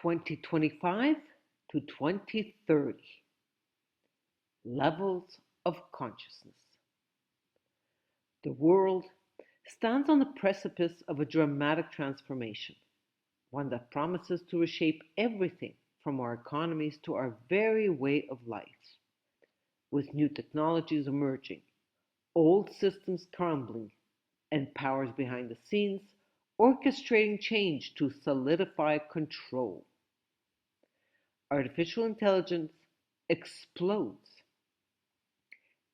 2025 to 2030 Levels of Consciousness. The world stands on the precipice of a dramatic transformation, one that promises to reshape everything from our economies to our very way of life. With new technologies emerging, old systems crumbling, and powers behind the scenes orchestrating change to solidify control. Artificial intelligence explodes.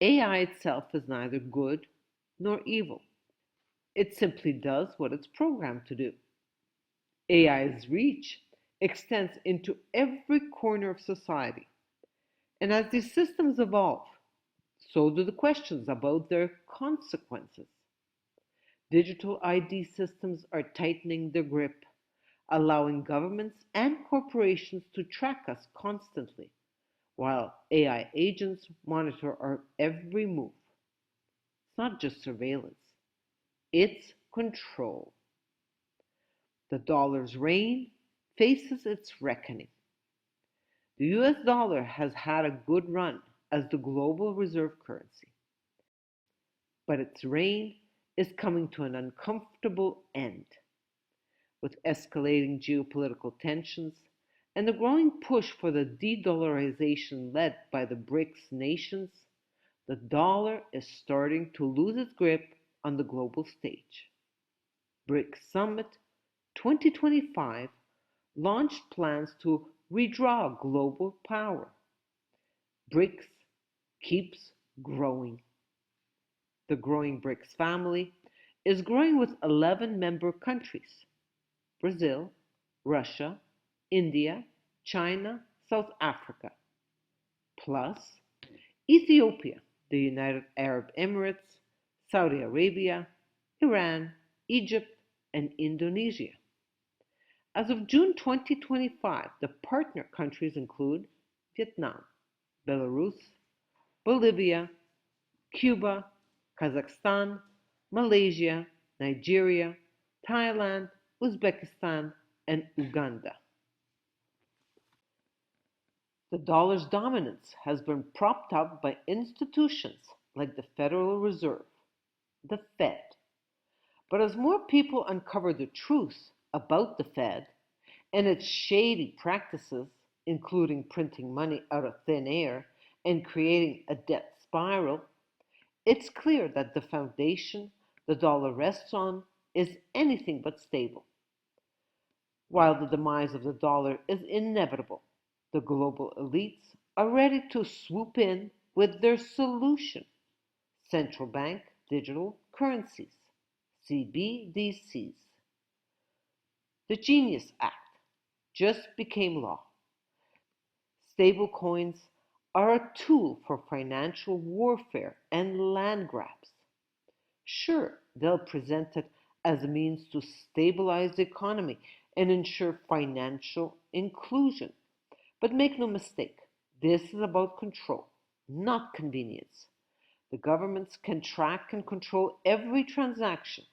AI itself is neither good nor evil. It simply does what it's programmed to do. AI's reach extends into every corner of society. And as these systems evolve, so do the questions about their consequences. Digital ID systems are tightening their grip, allowing governments and corporations to track us constantly, while AI agents monitor our every move. It's not just surveillance, it's control. The dollar's reign faces its reckoning. The US dollar has had a good run as the global reserve currency, but its reign is coming to an uncomfortable end. With escalating geopolitical tensions and the growing push for the de-dollarization led by the BRICS nations, the dollar is starting to lose its grip on the global stage. BRICS Summit 2025 launched plans to redraw global power. BRICS keeps growing. The growing BRICS family is growing with 11 member countries: Brazil, Russia, India, China, South Africa, plus Ethiopia, the United Arab Emirates, Saudi Arabia, Iran, Egypt, and Indonesia. As of June 2025, the partner countries include Vietnam, Belarus, Bolivia, Cuba, Kazakhstan, Malaysia, Nigeria, Thailand, Uzbekistan, and Uganda. The dollar's dominance has been propped up by institutions like the Federal Reserve, the Fed. But as more people uncover the truth about the Fed and its shady practices, including printing money out of thin air and creating a debt spiral, it's clear that the foundation the dollar rests on is anything but stable. While the demise of the dollar is inevitable, the global elites are ready to swoop in with their solution: central bank digital currencies, CBDCs. The Genius Act just became law. Stablecoins are a tool for financial warfare and land grabs. Sure, they'll present it as a means to stabilize the economy and ensure financial inclusion. But make no mistake, this is about control, not convenience. The governments can track and control every transaction,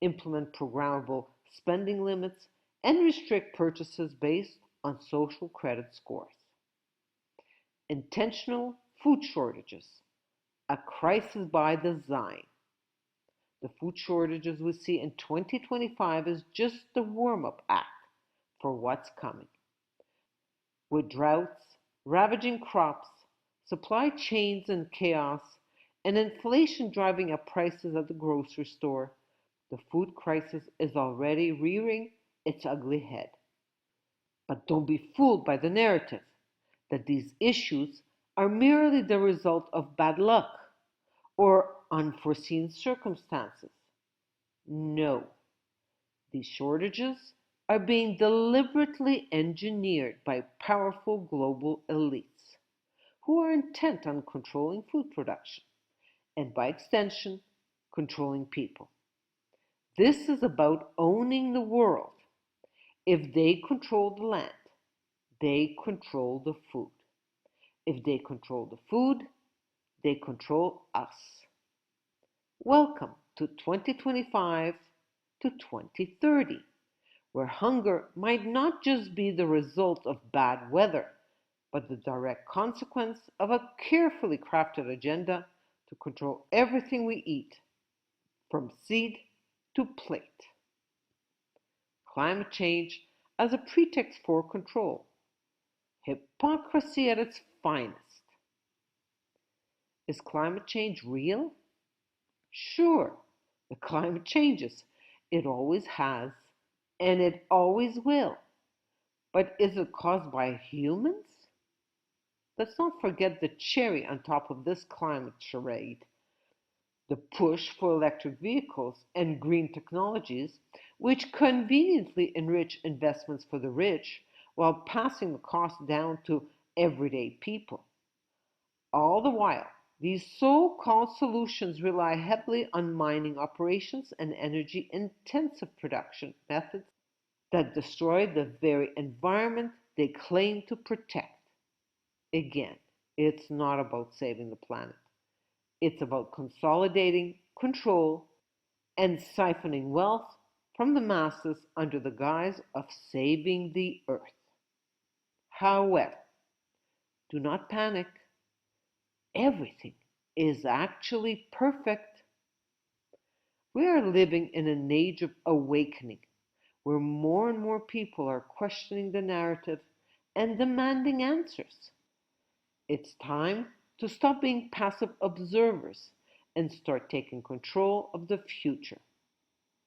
implement programmable spending limits, and restrict purchases based on social credit scores. Intentional food shortages, a crisis by design. The food shortages we see in 2025 is just the warm-up act for what's coming. With droughts ravaging crops, supply chains in chaos, and inflation driving up prices at the grocery store, the food crisis is already rearing its ugly head. But don't be fooled by the narrative that these issues are merely the result of bad luck or unforeseen circumstances. No, these shortages are being deliberately engineered by powerful global elites who are intent on controlling food production and, by extension, controlling people. This is about owning the world. If they control the land, they control the food. If they control the food, they control us. Welcome to 2025 to 2030, where hunger might not just be the result of bad weather, but the direct consequence of a carefully crafted agenda to control everything we eat, from seed to plate. Climate change as a pretext for control. Hypocrisy at its finest. Is climate change real? Sure, the climate changes. It always has, and it always will. But is it caused by humans? Let's not forget the cherry on top of this climate charade, the push for electric vehicles and green technologies, which conveniently enrich investments for the rich while passing the cost down to everyday people. All the while, these so-called solutions rely heavily on mining operations and energy-intensive production methods that destroy the very environment they claim to protect. Again, it's not about saving the planet. It's about consolidating control and siphoning wealth from the masses under the guise of saving the earth. However, do not panic. Everything is actually perfect. We are living in an age of awakening where more and more people are questioning the narrative and demanding answers. It's time to stop being passive observers and start taking control of the future.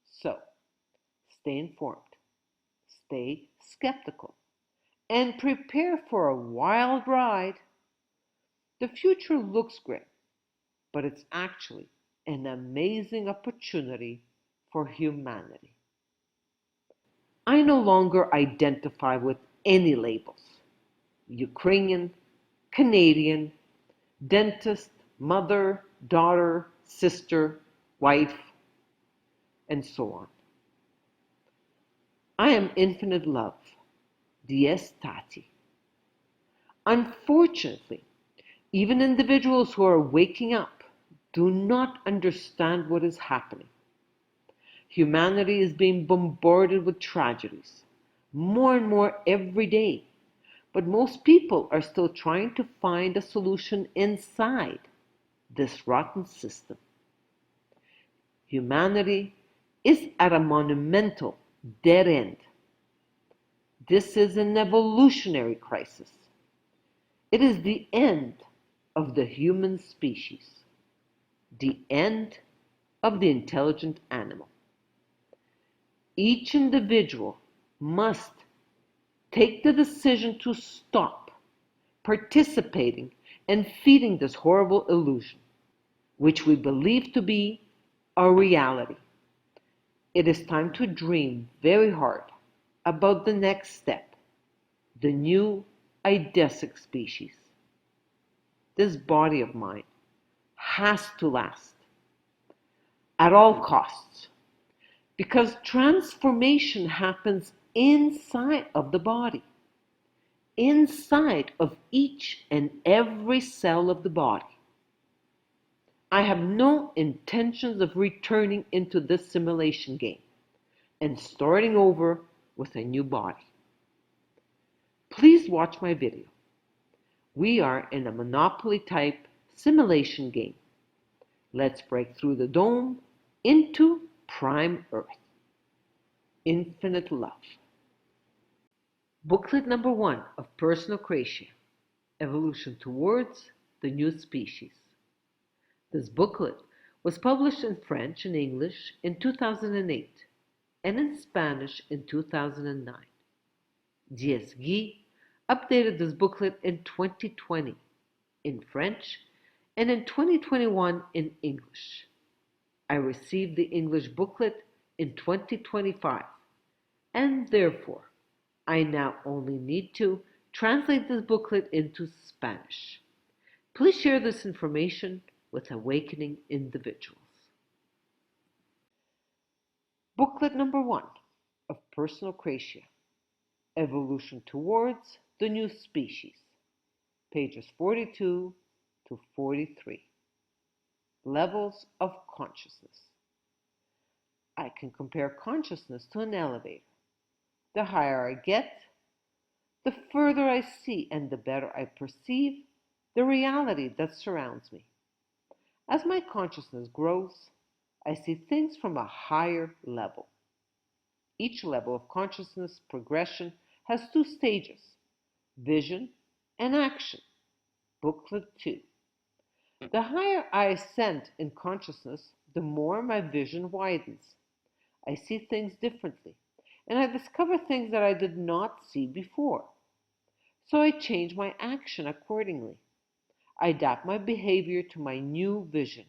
So, stay informed, stay skeptical, and prepare for a wild ride. The future looks great, but it's actually an amazing opportunity for humanity. I no longer identify with any labels: Ukrainian, Canadian, dentist, mother, daughter, sister, wife, and so on. I am infinite love, dies tati. Unfortunately, even individuals who are waking up do not understand what is happening. Humanity is being bombarded with tragedies, more and more every day. But most people are still trying to find a solution inside this rotten system. Humanity is at a monumental dead end. This is an evolutionary crisis. It is the end of the human species, the end of the intelligent animal. Each individual must take the decision to stop participating and feeding this horrible illusion, which we believe to be a reality. It is time to dream very hard about the next step, the new eidesic species. This body of mine has to last at all costs, because transformation happens inside of the body, inside of each and every cell of the body. I have no intentions of returning into this simulation game and starting over with a new body. Please watch my video. We are in a Monopoly type simulation game. Let's break through the dome into prime Earth. Infinite love. Booklet number 1 of Personocratia, Evolution Towards the New Species. This booklet was published in French and English in 2008 and in Spanish in 2009. DSG updated this booklet in 2020 in French and in 2021 in English. I received the English booklet in 2025, and therefore I now only need to translate this booklet into Spanish. Please share this information with awakening individuals. Booklet number 1 of Personocratia, Evolution Towards the New Species, pages 42 to 43. Levels of consciousness. I can compare consciousness to an elevator. The higher I get, the further I see and the better I perceive the reality that surrounds me. As my consciousness grows, I see things from a higher level. Each level of consciousness progression has two stages: vision and action. Booklet 2. The higher I ascend in consciousness, the more my vision widens. I see things differently, and I discover things that I did not see before. So I change my action accordingly. I adapt my behavior to my new vision.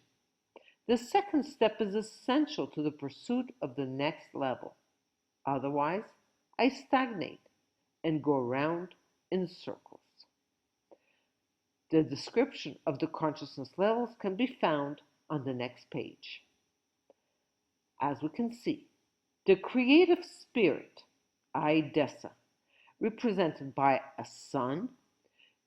The second step is essential to the pursuit of the next level. Otherwise, I stagnate and go around in circles. The description of the consciousness levels can be found on the next page. As we can see, the creative spirit, Idesa, represented by a sun,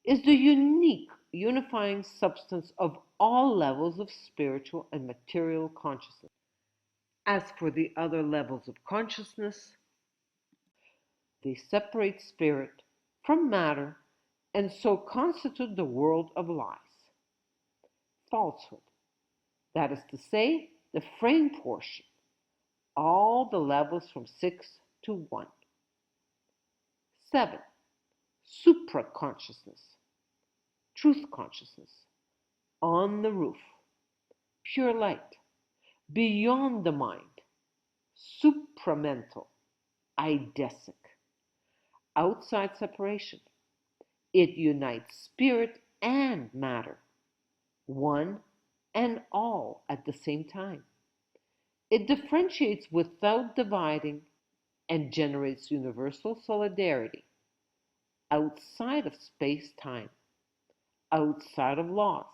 is the unique unifying substance of all levels of spiritual and material consciousness. As for the other levels of consciousness, they separate spirit from matter and so constitute the world of lies. Falsehood, that is to say, the frame portion, all the levels from 6 to 1. 7. Supraconsciousness, truth consciousness, on the roof, pure light, beyond the mind, supramental, eidesic, outside separation. It unites spirit and matter, one and all at the same time. It differentiates without dividing and generates universal solidarity outside of space-time, outside of laws,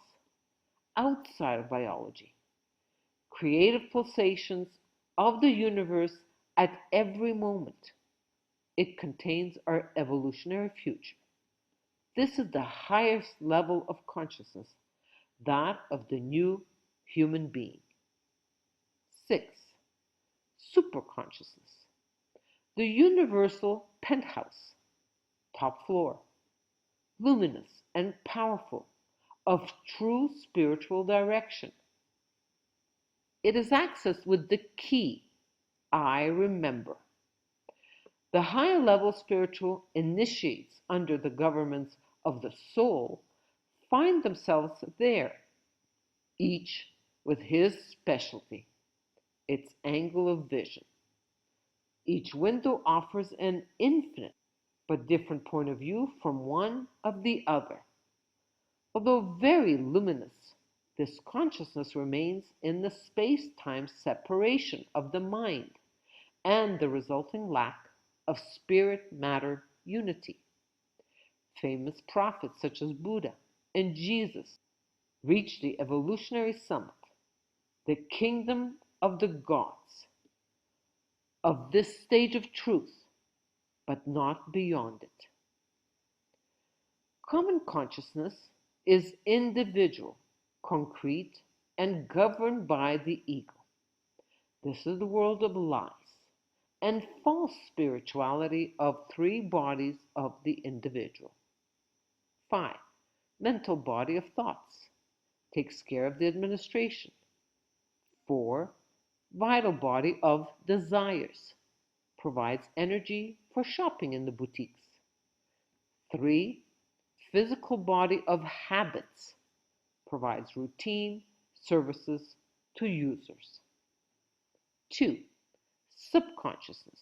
outside of biology. Creative pulsations of the universe at every moment. It contains our evolutionary future. This is the highest level of consciousness, that of the new human being. 6. Superconsciousness, the universal penthouse, top floor, luminous and powerful, of true spiritual direction. It is accessed with the key, I remember. The higher level spiritual initiates under the governance of the soul find themselves there, each with his specialty, its angle of vision. Each window offers an infinite but different point of view from one of the other. Although very luminous, this consciousness remains in the space-time separation of the mind and the resulting lack of spirit-matter unity. Famous prophets such as Buddha and Jesus reached the evolutionary summit, the kingdom of the gods, of this stage of truth, but not beyond it. Common consciousness is individual, concrete, and governed by the ego. This is the world of lies and false spirituality of three bodies of the individual. 5. Mental body of thoughts takes care of the administration. 4. Vital body of desires provides energy for shopping in the boutiques. 3. Physical body of habits provides routine services to users. 2. Subconsciousness.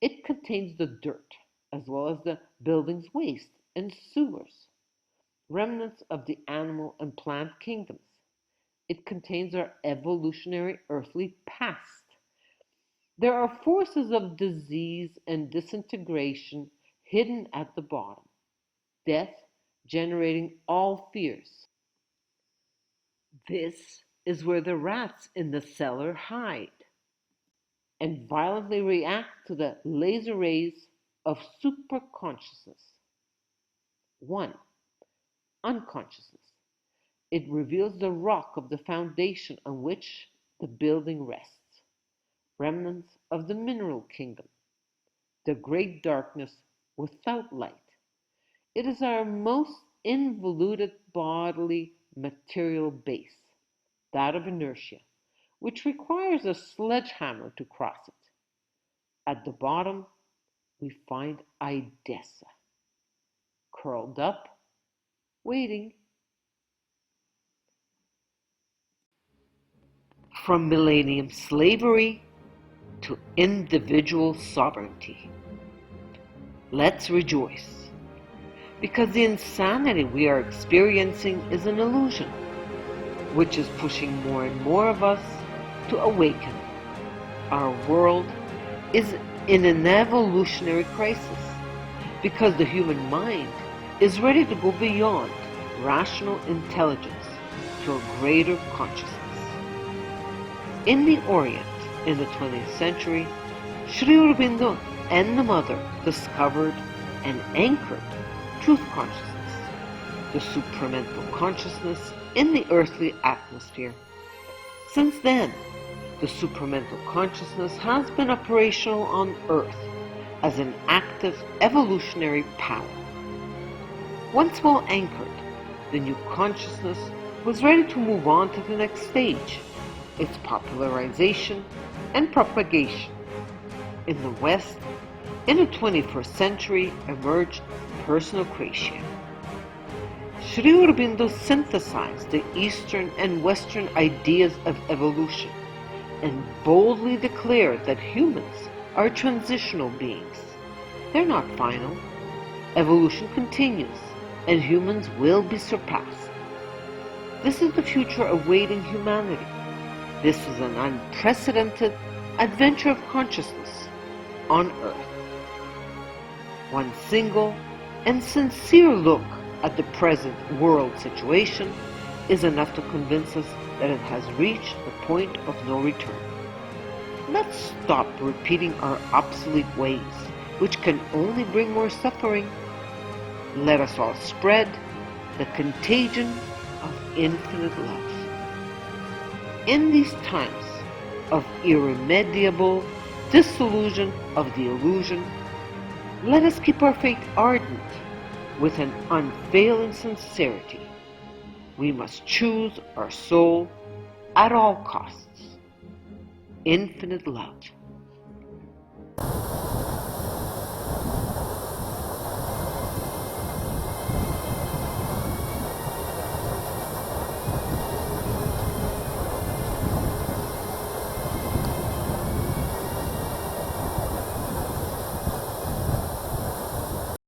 It contains the dirt as well as the building's waste and sewers, remnants of the animal and plant kingdoms. It contains our evolutionary earthly past. There are forces of disease and disintegration hidden at the bottom, death generating all fears. This is where the rats in the cellar hide and violently react to the laser rays of superconsciousness. 1. Unconsciousness. It reveals the rock of the foundation on which the building rests, remnants of the mineral kingdom. the great darkness without light. It is our most involuted bodily material base, that of inertia, which requires a sledgehammer to cross it. At the bottom, we find Idessa, curled up, waiting. From millennium slavery to individual sovereignty. Let's rejoice, because the insanity we are experiencing is an illusion, which is pushing more and more of us to awaken. Our world is in an evolutionary crisis, because the human mind is ready to go beyond rational intelligence to a greater consciousness. In the Orient, in the 20th century, Sri Aurobindo and the Mother discovered and anchored truth consciousness, the supramental consciousness in the earthly atmosphere. Since then, the supramental consciousness has been operational on Earth as an active evolutionary power. Once well anchored, the new consciousness was ready to move on to the next stage, its popularization and propagation. In the West, in the 21st century, emerged Personocratia. Sri Aurobindo synthesized the Eastern and Western ideas of evolution and boldly declared that humans are transitional beings. They're not final. Evolution continues, and humans will be surpassed. This is the future awaiting humanity. This is an unprecedented adventure of consciousness on Earth. One single and sincere look at the present world situation is enough to convince us that it has reached the point of no return. Let's stop repeating our obsolete ways, which can only bring more suffering. Let us all spread the contagion of infinite love. In these times of irremediable dissolution of the illusion, let us keep our faith ardent with an unfailing sincerity. We must choose our soul at all costs. Infinite love.